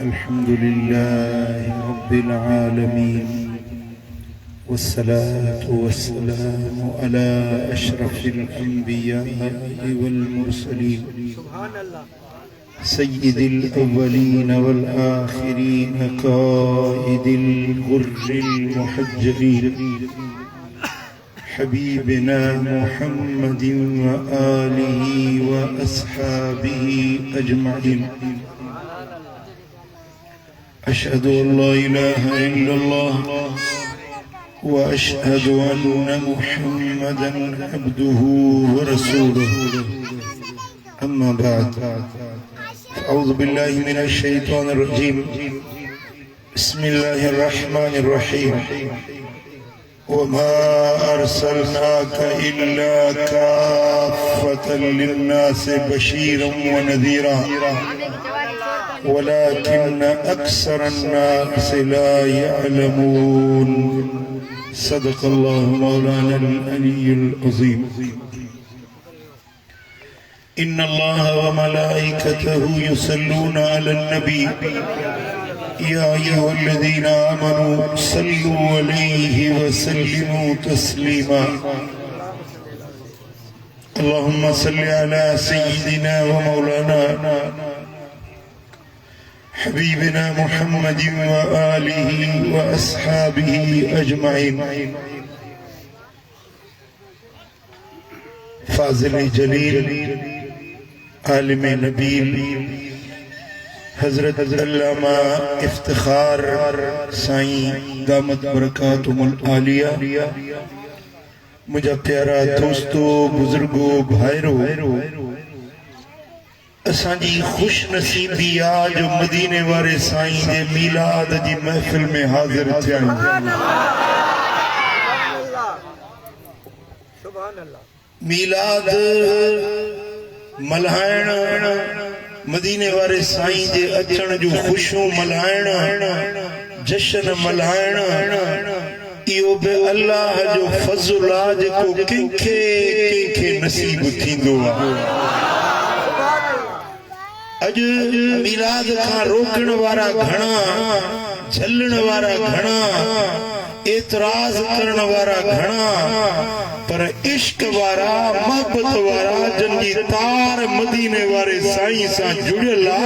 الحمد لله رب العالمين والصلاة والسلام على أشرف الأنبياء والمرسلين سيد الأولين والآخرين قائد الغر المحجلين حبيبنا محمد وآله وأصحابه أجمعين. أشهد أن لا إله إلا الله وأشهد أن محمدا عبده ورسوله. أما بعد أعوذ بالله من الشيطان الرجيم. بسم الله الرحمن الرحيم. وما أرسلناك إلا كافة للناس بشيرا ونذيرا ولكن أكثر الناس لا يعلمون. صدق الله مولانا العلي العظيم. إن الله وملائكته يصلون على النبي يا أيها الذين آمنوا صلوا عليه وسلموا تسليما. اللهم صل على سيدنا ومولانا حبيبنا محمد وآله وأصحابه أجمعين. فاضل جلیل عالم نبیل حضرت علامہ افتخار سائیں دامت برکاتہم العالیہ، مجھا پیارا دوستو بزرگو بھائرو، اساں جی خوش نصیبی آج مدینے وارے سائیں دے میلاد جی محفل میں حاضر تھے. میلاد ملائن مدینے وارے سائیں دے اچھن جو خوشوں ملائن جشن ملائن ایو بے اللہ جو فضل آج کو کنکھے نصیب تھیندو. اج میلاد کا روکن وارا گھنا، جھلن وارا گھنا، اعتراض کرن وارا گھنا، پر عشق وارا محبت وارا جن جی تار مدینے وارے سائیں سا جڑلا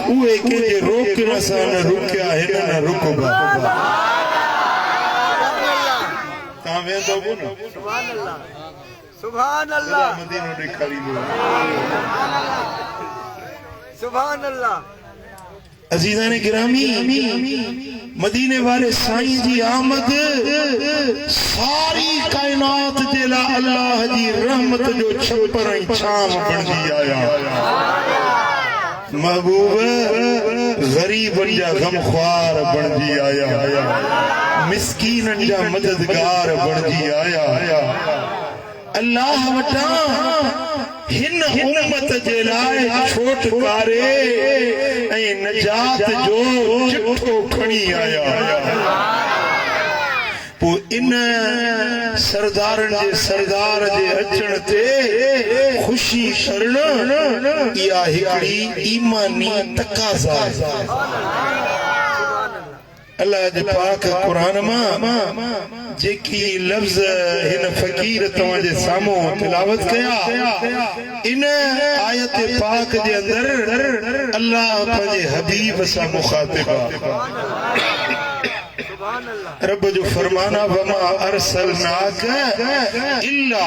اوے کہ جے روکنا سا نہ رکیا ہے نہ رکو گا. تاں ویندو کو نا سبحان اللہ سبحان اللہ مدینہ دے کھڑی لو سبحان اللہ. عزیزان گرامی، مدینے والے سائیں جی آمد ساری کائنات جلا اللہ جی رحمت جو چھپرائیں چھام بن دی آیا. محبوب غریب جا غمخوار بن دی آیا، مسکین جا مددگار بن دی آیا. اللہ وٹا ہن امت جلائے چھوٹ کارے اے نجات جو چٹھو کھنی آیا. پو ان سردارن جے سردار جے اچن تے خوشی کرن یا ہکڑی ایمانی تقاضا. اللہ جے پاک قرآن ماں جے کی لفظ ہن فقیر تمہاں جے سامو تلاوت کیا، ان آیت پاک جے اندر اللہ پنجے حبیب سا مخاطبہ. رب جو فرمانا وما ارسلناک الا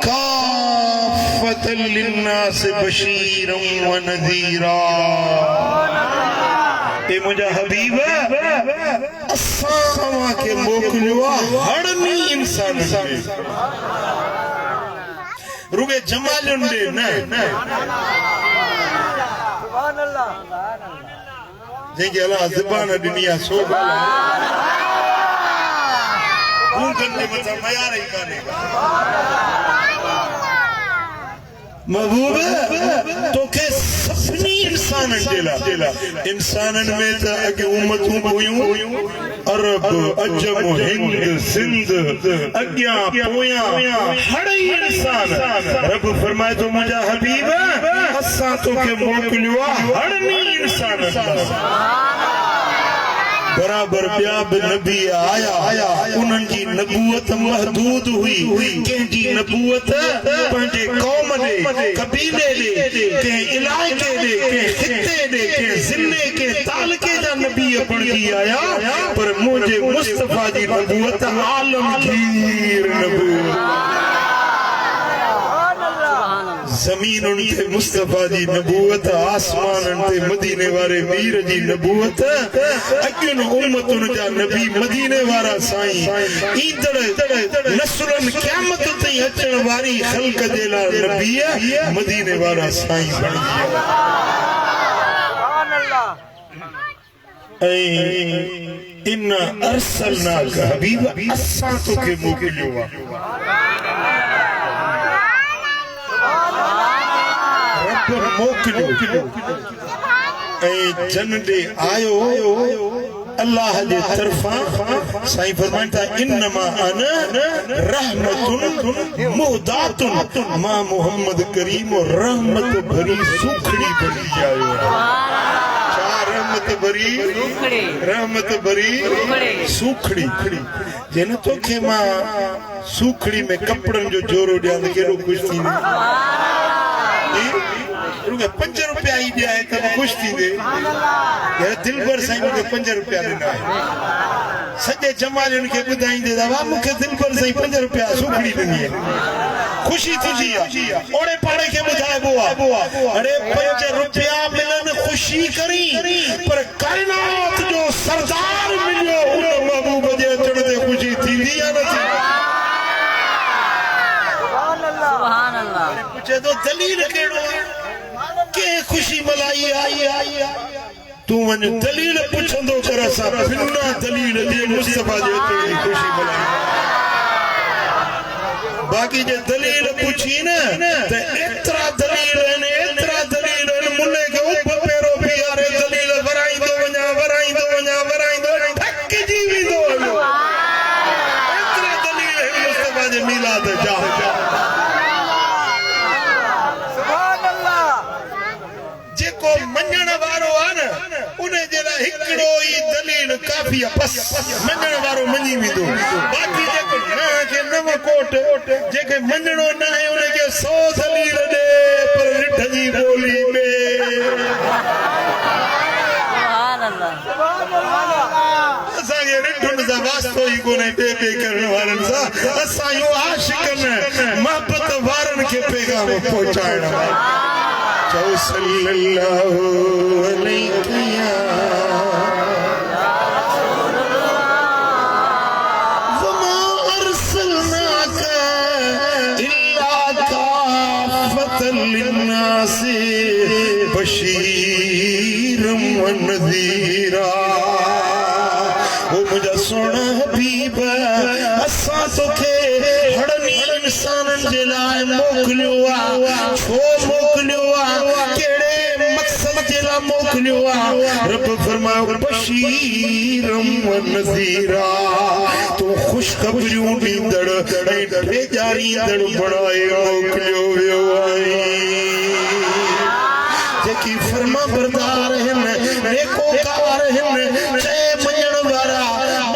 کافۃ للناس بشیرا ونذیرا. اے مجھا حبیب اساں کے موکلوا ہڑنی انسان میں روگے جمالن دے نہ سبحان اللہ جن کے اللہ زبان دنیا سو گالا کون کرنے مطلب میار ہی کانے محبوب تو کہ سپنی انسانن جیلا انسانن میں تا اگے امتوں ہوئیوں عرب عجم ہند سندھ اگیاں پویاں ہڑی انسان. رب فرمائے تو مجھا حبیب اساں تو کہ موکلوا ہڑنی انسان बराबर ॿिया बि नबी आया उन्हनि जी नबूअत महदूद हुई कंहिंजी नबूअत पंहिंजे क़ौम ॾे कबीले ॾे कंहिं इलाइक़े ॾे कंहिं खिते ॾे कंहिं ज़िले कंहिं तालुके जा नबी बणिजी आया पर मुंहिंजे मुस्तफ़ा जी नबूअत आलमगीर नबूअत ज़मीनुन ते मुस्तफ़ा जी नबूअत आसमानन ते मदीने वारे मीर जी नबूअत अॻियुन उम्मतुन जा नबी मदीने वारा साईं ईंदड़ नस्लन क़यामत ताईं अचण वारी ख़ल्क़ जे लाइ नबी मदीने वारा साईं बणिजी ऐं इन अरसलनाक हबीब असां तोखे मोकिलियो आहे जन दे आयो अल्लाह जे तरफां साईं फरमाइन था इन्नमा अना रहमतुन मुहदातुन मां मोहम्मद करीम रहमत भरी सुखड़ी बनी आयो रहमत भरी सुखड़ी जन तोखे मां सुखड़ी में कपड़न जो जोरो ॾियां त केॾो ख़ुशि थींदो ₹5 ही दिया है तब खुश थी दे यार दिल भर साईं मुझे ₹5 ॾिना सॼे जमालनि खे ॿुधाईंदे दवा मूंखे दिल भर साईं ₹5 सुखड़ी ॾिनी आहे खुशी थी ओड़े पाड़े खे ॿुधाइबो आहे अरे ₹5 मिलन खुशी करी पर काइनात जो सरदार मिलियो उन महबूब जे अचण ते खुशी थींदी या न थींदी सुभान अल्लाह पूछे तो दलील कहिड़ो के खुशी मलाई आई तू वञ दलील पुछंदो कर असां बिना दलील जे मुस्तफ़ा जे अचण जी खुशी मलाई बाक़ी जे दलील पुछी न त एतिरा दलील मुल्ले खे उप पेरो बीहारे दलील वराईंदो वञा थकिजी वेंदो एतिरा दलील मुस्तफ़ा जे मीलाद जा मञण वारो आहे न उन जे लाइ हिकिड़ो ई दलील काफ़ी आहे बस मञण वारो मञी वेंदो बाक़ी जेको न खे नव कोट जेके मञणो न आहे उन खे 100 दलील ॾे पर रिठ जी ॿोली में असांखे रिठुनि सां वास्तो ई कोन्हे ॿे करण वारनि सां असां इहो आशिक़नि मोहबत वारनि खे पैगाम पहुचाइण सल्लल्लाहु अलैहि वमा अरसलनाक इल्ला काफ़तल लिन्नास बशीरम व नज़ीरा ओ मुझा सोना हबीब असां तोखे हड़नी इंसानन जे लाइ मोकिलियो आहे छो मोकिलियो आहे केड़े मक़सद जे लाइ मोकिलियो आहे रब फरमायो बशीरम व नज़ीरा तो खुशखबरियूं ॾींदड़ ऐं ॾेजारींदड़ बणाए मोकिलियो वियो आहे जेकी फर्मा बरदार आहिनि नेकोकार आहिनि चए मञण वारा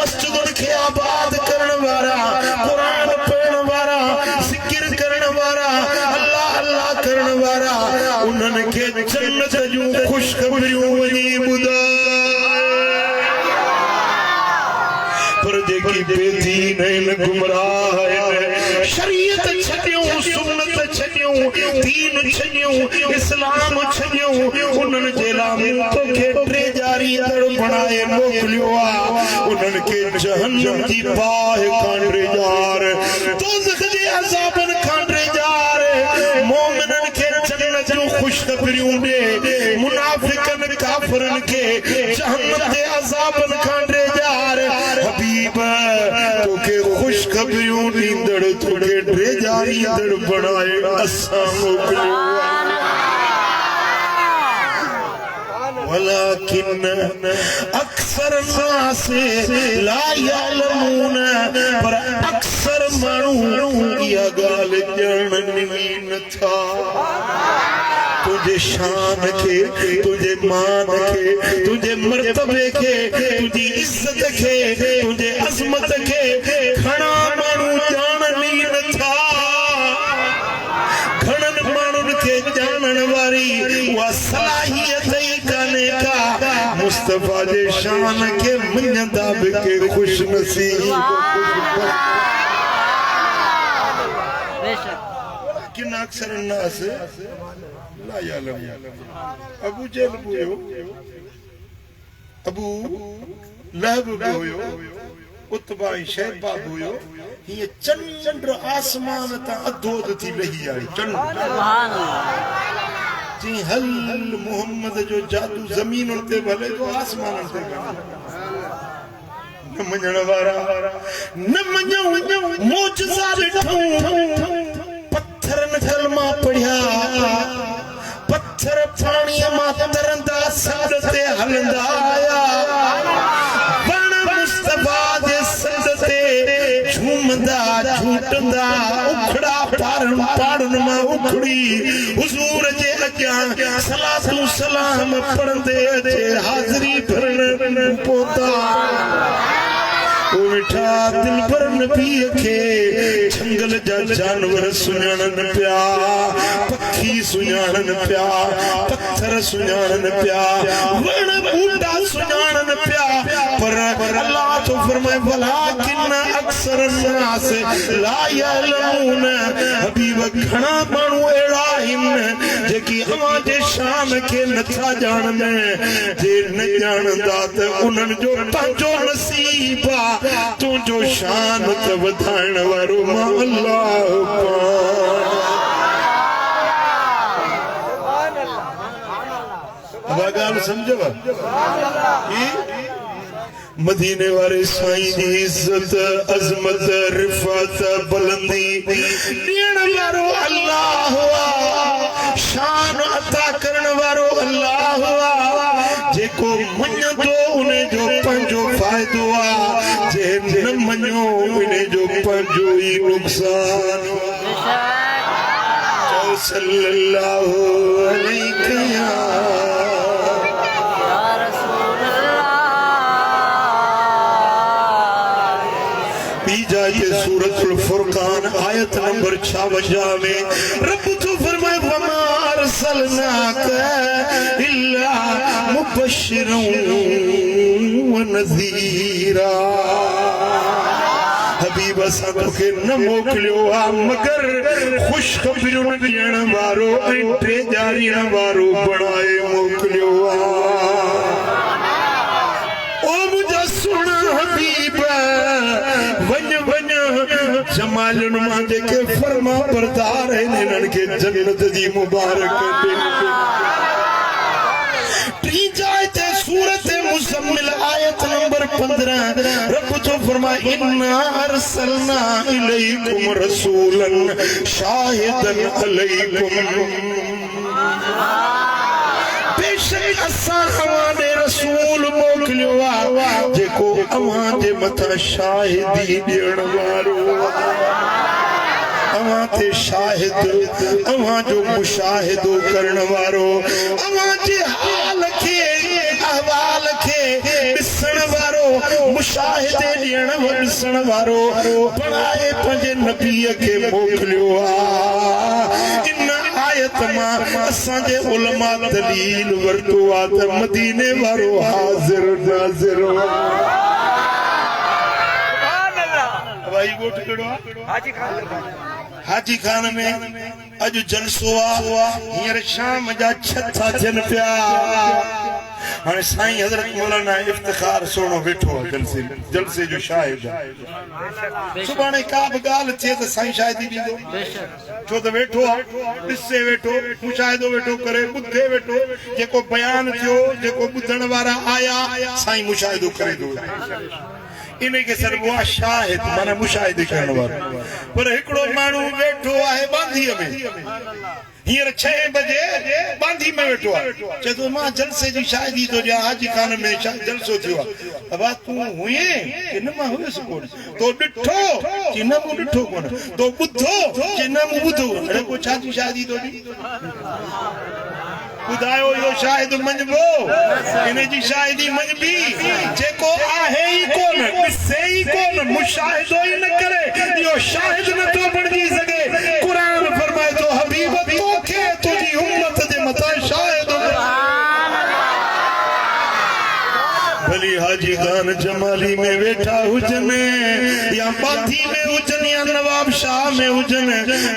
मस्जिदुनि खे आबाद करण वारा क़ुरान पढ़ण वारा ज़िक्र करण वारा अल्लाह अल्लाह करण वारा उन्हनि खे जन्नत जूं ख़ुशख़बरियूं वञी ॿुधाए पर जेकी बेदीन आहिनि गुमराह आहिनि शरीयत छॾियूं सुन्नत छॾियूं दीन छॾियूं इस्लाम छॾियूं उन्हनि जे लाइ तोखे टेजारींदड़ बणाए मोकिलियो आहे उन्हनि खे जहन्नम जी बाहि खां टेजार दोज़ख जे अज़ाबनि खां टेजार मोमिननि खे जन्नत जूं ख़ुशख़बरियूं ॾे मुनाफ़िक़नि काफ़िरनि खे जहन्नम जे अज़ाबनि खां टेजार हबीब तोखे ख़ुशख़बरियूं ॾींदड़ तोखे टेजारींदड़ बणाए असां मोकिलियो वलाकिन अक्सर नास ला यअलमून पर अक्सर माण्हू इहा ॻाल्हि ॼाणनि ई नथा तुझे शान के, तुझे मान के, तुझे मर्तबे के, तुझी इज्जत के, तुझे अजमत के घणा माण्हू ॼाणनि ई नथा। घणनि माण्हुनि खे ॼाणण वारी उहा सलाहियत ई कान्हे का मुस्तफा जे शान खे मञंदा बि के ख़ुश नसीब। किन अक्सर नास ला यालम अबू जहल हुयो, अबू लहब भी हुयो, उतबा शैबा भी हुयो। ये चंद्र आसमान ता अधोद थी लही आई चंद्र जी हल मोहम्मद जो जादू जमीन ते भले तो आसमान ते न मञण वारा न मञो मोजज़ा ॾिठो। पत्थरन कलमा पढ़िया, पत्थर पाणीअ मां तरंदा सद ते हलंदा आया। वण मुस्तफा जे सद ते झूमंदा झूटंदा, उखड़ा पाड़न मां उखड़ी हुजूर जे अॻियां सलातु सलाम पढ़ंदे अचे हाज़री भरण पहुता। ओ मिठा दिल भर नबी खे जंगल जा जानवर सुञाणन पिया, पखी सुञाणन पिया, पत्थर सुञाणन पिया, वण ॿूटा सुञाणन पिया। पर अल्लाह तो फरमाए वलाकिन अक्सर नास ला यअलमून। हबीब घणा माण्हू अहिड़ा आहिनि जेकी अव्हां जे शान खे नथा ॼाणनि। जे न ॼाणंदा त उन्हनि जो पंहिंजो नसीब आहे। तुझो शान त वधाइण वारो मां अल्लाह ॻाल्हि समझव। मदीने वारे साईं जी इज्जत अजमत रिफ़त बुलंदी ॾियण वारो अल्लाह हुआ, शान अता करण वारो अल्लाह हुआ। जेको मञंदो उन जो पंहिंजो फ़ाइदो आहे, जे न मञो उन जो पंहिंजो ई नुक़सान। चओ सल्लल्लाहु अलैहि या सूरतुल फुरकान आयत नंबर 56 में रब तो फरमाए वमा अरसलनाक इल्ला मुबश्शिरन व नज़ीरा। हबीब असां तोखे न मोकिलियो आहे मगर ख़ुशख़बरियूं ॾियण वारो ऐं टे ॾियारीअ वारो बणाए मोकिलियो आहे। ओ मुंहिंजा सुहिणा हबीब वञ वञ जमालुनि मां जेके फर्मा बरदार आहिनि हिननि खे जन्नत जी मुबारक टी जाइ ते सूरत मुज़म्मिल आयत नंबर 15 रब तो फरमाए इन्ना अरसलना इलैकुम रसूलन शाहिदन अलैकुम। बेशक असां अव्हां ॾे रसूल मोकिलियो आहे जेको अव्हां जे मथां शाहिदी ॾियण वारो, अव्हां ते शाहिद, अव्हां जो मुशाहिदो करण वारो, अव्हां जे हाल खे अहवाल खे ॾिसण वारो, मुशाहिदे ॾियण ॾिसण वारो बणाए पंहिंजे नबीअ खे मोकिलियो आहे। इन आयत मां असांजे उलमा दलील वरतो आहे त मदीने वारो हाज़िर नाज़िर भाई ॻोठ कहिड़ो आहे? हाजी खान में अॼु जलसो आहे। हींअर शाम जा 6 था थियनि पिया। हाणे साईं हज़रत मौलाना इफ्तिखार सोनो वेठो आहे जलसे जो शाहिद। सुभाणे का बि ॻाल्हि थिए त साईं शाहिदी ॾींदो, छो त वेठो आहे, ॾिसे वेठो, मुशाहिदो वेठो करे, ॿुधे वेठो। जेको बयान थियो, जेको ॿुधण वारा आया, साईं मुशाहिदो करे थो। इन खे सरबो आहे शाहिद, माना मुशाहिदो करण वारो। पर हिकिड़ो माण्हू वेठो आहे बांधीअ में, हींअर 6 बजे बांधी में वेठो आहे, चए थो मां जलसे जी शाहिदी थो ॾियां, हाजी खान में जलसो थियो आहे। अबा तूं हुए कि न? मां हुयुसि कोन। तो ॾिठो कि न? मूं ॾिठो कोन। तो ॿुधो कि न? मूं ॿुधो। अड़े पोइ छा जी शाहिदी थो ॾी? ॿुधायो इहो शाहिद मंझबो इन जी शाहिदी मंझबी जेको आहे ई कोन ॾिसे ई कोन मुशाहिदो ई न करे इहो शाहिद नथो बणिजी सघे क़ुरान फरमाए थो हबीब तोखे तुंहिंजी उम्मत जे मथां शाहिद भली हाजी खान जमाली में वेठा हुजन या बाथी में हुजन या नवाब शाह में हुजन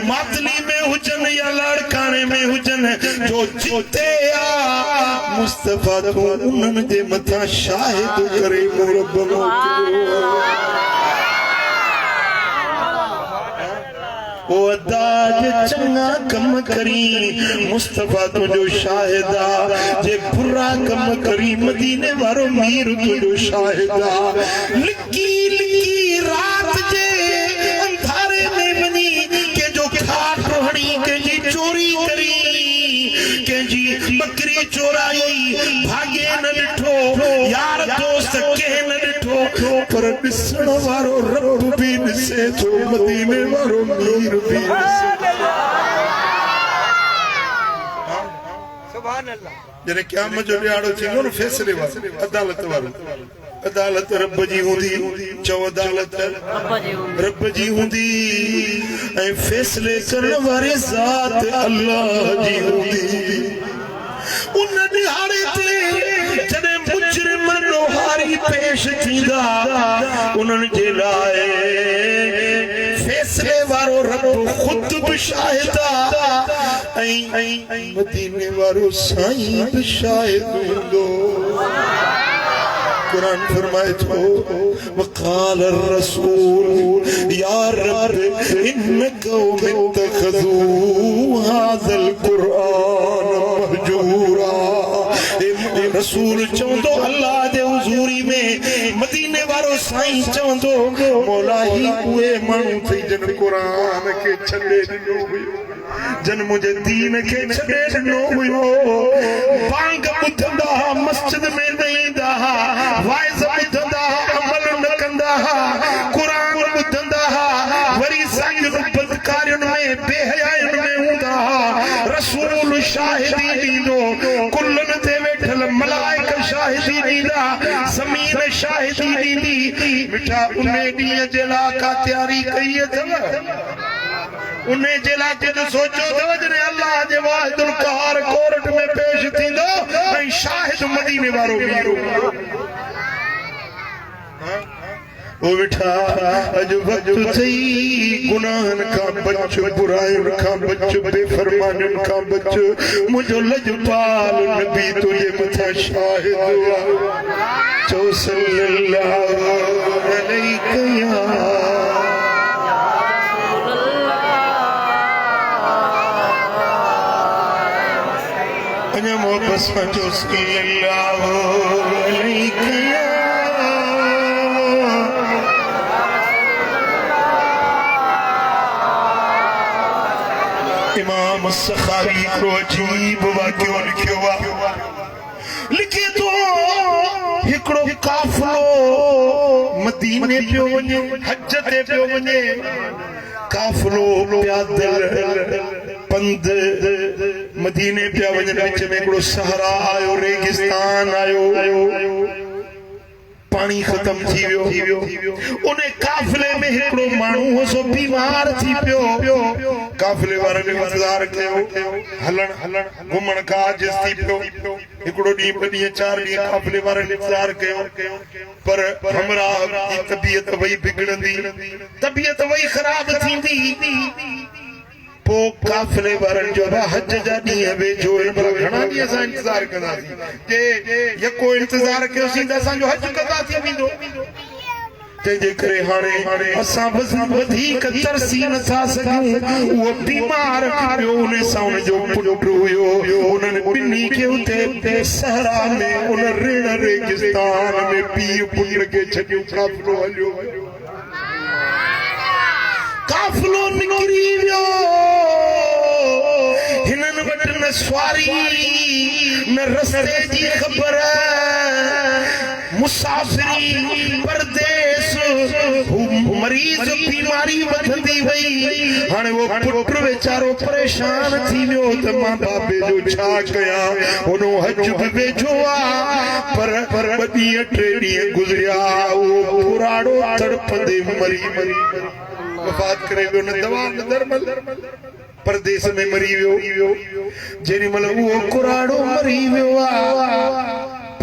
मातली में हुजन या लाड़काने में हुजन जो जिते आ मुस्तफा तो उन्हनि जे मथां शाहिद करे मुरब्बनो ओ अदाज चंगा कम करी मुस्तफा तुझो शाहिदा जे बुरा कम करी मदीने वारो मीर तुझो शाहिदा लिकी लिकी रात जे अंधारे में वनी के जो खाट रोहणी के जी चोरी करी के जी बकरी चोराई भागे न ॾिठो यार दोस्त के न ॾिठो पर ॾिसण वारो रब भी ॾिसे थो मदीने वारो मीर भी जॾहिं क़यामत जो ॾियारो थींदो न फैसले वारो अदालत रब जी हूंदी चओ अदालत रब जी हूंदी ऐं फैसले करण वारे ज़ात अल्लाह जी हूंदी उन ॾिहाड़े ते जॾहिं मुजरिम ॾोहारी पेश थींदा उन्हनि जे लाइ फैसले वारो रब खुद भी शाहिदा ऐं मदीने वारो साईं भी शाहिद हूंदो कुरान फरमाए थो वक़ाल रसूल या रब इन कौम इत्तखज़ू हाज़ल कुरान महजूरा रसूल चवंदो अल्लाह जे हुजूरी में मदीने वारो साईं चवंदो मौला ही उहे माण्हू थई जन कुरान खे छॾे ॾिनो हुयो जन मुझे दीन के छड़े ॾिनो हुयो बांग ॿुधंदा मस्जिद में न ईंदा वाइज़ ॿुधंदा अमल न कंदा क़ुरान ॿुधंदा वरी साईं बदकारियुनि में बेहयायुनि में हूंदा रसूल शाहिदी ॾींदो कुलनि ते वेठल मलाइक शाहिदी ॾींदा ज़मीन शाहिदी ॾींदी मिठा उन ॾींहं जे लाइ का तयारी कई अथव उन्हें जिला कुछ सोचो तो जने अल्लाह जे वाहिदुल क़हार कोर्ट में पेश थींदो ऐं शाहिद मदीने वारो मीरो ओ बिठा अज वक्त सही गुनाहन का बच बुराइन का बच बेफरमानन का बच मुझो लजपाल नबी तुझे मथा शाहिद चो सल्लल्लाहु अलैहि मोहब्बत जो सल्लल्लाहु अलैहि इमाम सखावी को अजीब वाक़ियो लिखियो लिखे तो हिकड़ो काफ़िलो मदीने पियो वञे हज ते पियो वञे काफ़िलो पैदल पंध मदीने पिया वञनि विच में हिकिड़ो सहरा आयो रेगिस्तान आयो पानी खत्म थी वियो उन काफ़िले में हिकिड़ो माण्हू हो सो बीमार थी पियो काफ़िले वारनि इंतज़ार कयो हलण घुमण का आजिज़ थी पियो हिकिड़ो ॾींहुं ॿ ॾींहं 4 ॾींहं काफ़िले वारनि इंतज़ार कयो पर हमराह जी तबियत वई बिगड़ंदी तबियत वई ख़राब थींदी पो काफ़िले वारनि जो हज जा ॾींहं वेझो घणा ॾींहं असां इंतज़ार कंदासीं जे यको इंतज़ार कयोसीं त असांजो हज कदा थी वेंदो तंहिंजे करे हाणे असां वधीक तरसी नथा सघूं उहो बीमार ॿियो उन सां उनजो पुटु हुयो उन्हनि ॿिन्ही खे उते सहरा में उन ऋण रेगिस्तान में पीउ पुट खे छॾियो काफ़िलो हलियो काफ़िलो निकिरी वियो हिननि वटि न सवारी न रस्ते जी ख़बर मुसाफ़िरी परदेस मरीज बीमारी वधंदी वई हाणे वो पुट वेचारो परेशान थी वियो त मां बाबे जो छा कया उनो हज भी वेझो आ पर बदी 3 ॾींहं गुज़रिया वो पुराड़ो तड़पंदे मरी वफात करे वियो न दवा न दरमल परदेस में मरी वियो जेरी मतलब वो कुराड़ो मरी वियो आ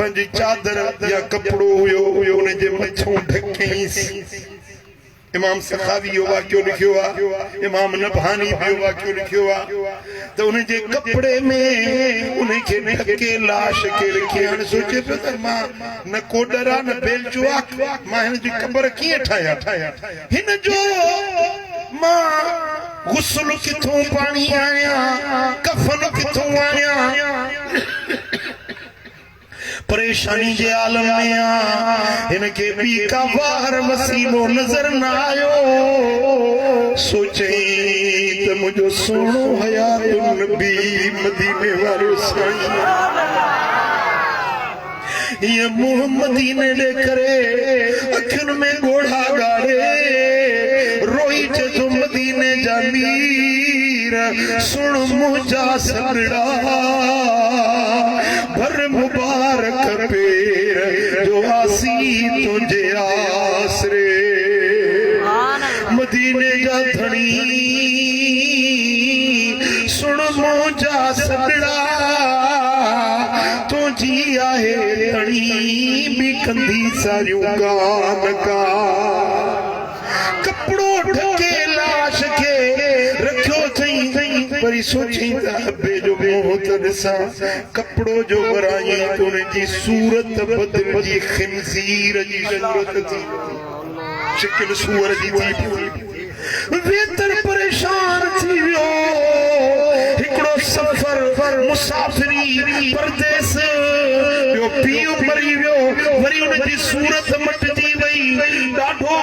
पंज चादर या कपड़ो हुयो उन जे मथों ढकेईं इमाम सखावी यो वाक्यो लिखियो आ इमाम नबहानी भी वाक्यो लिखियो आ तो उन जे कपड़े में उन के ढके लाश के रखे हाणे सोचे पियो त मां न कोडरा न बेलचुआ मां हिन जी कब्र कीअं ठाया हिन जो मां गुस्ल किथों पानी आया कफन किथों आया परेशानी जे आलम में आ इनके भी का बाहर मसीनो नजर न आयो सोचे त मुझो सोनो हयात नबी मदीने वालो साईं ये मोहम्मदी ने लेकरे अखन में गोढ़ा गाड़े रोई चे तो मदीने जा मीर सुन मुझा सगड़ा भर मुबारक पेर जो आसी तुझे आसरे मदीने जा धनी सुन मुझा सगड़ा तुझी आहे धनी भी कंदी सारियों गान का कपड़ो ढके लाश के रखियो थई परी सोची अबे जो मोहतन सा कपड़ो जो वराई तो जी सूरत बदल जी खिंजीर जी सूरत थी शिकिल सूर जी थी वेतर परेशान थी वियो हिकड़ो सफर मुसाफिरी परदेस यो पियो मरी वियो वरी उन जी सूरत मट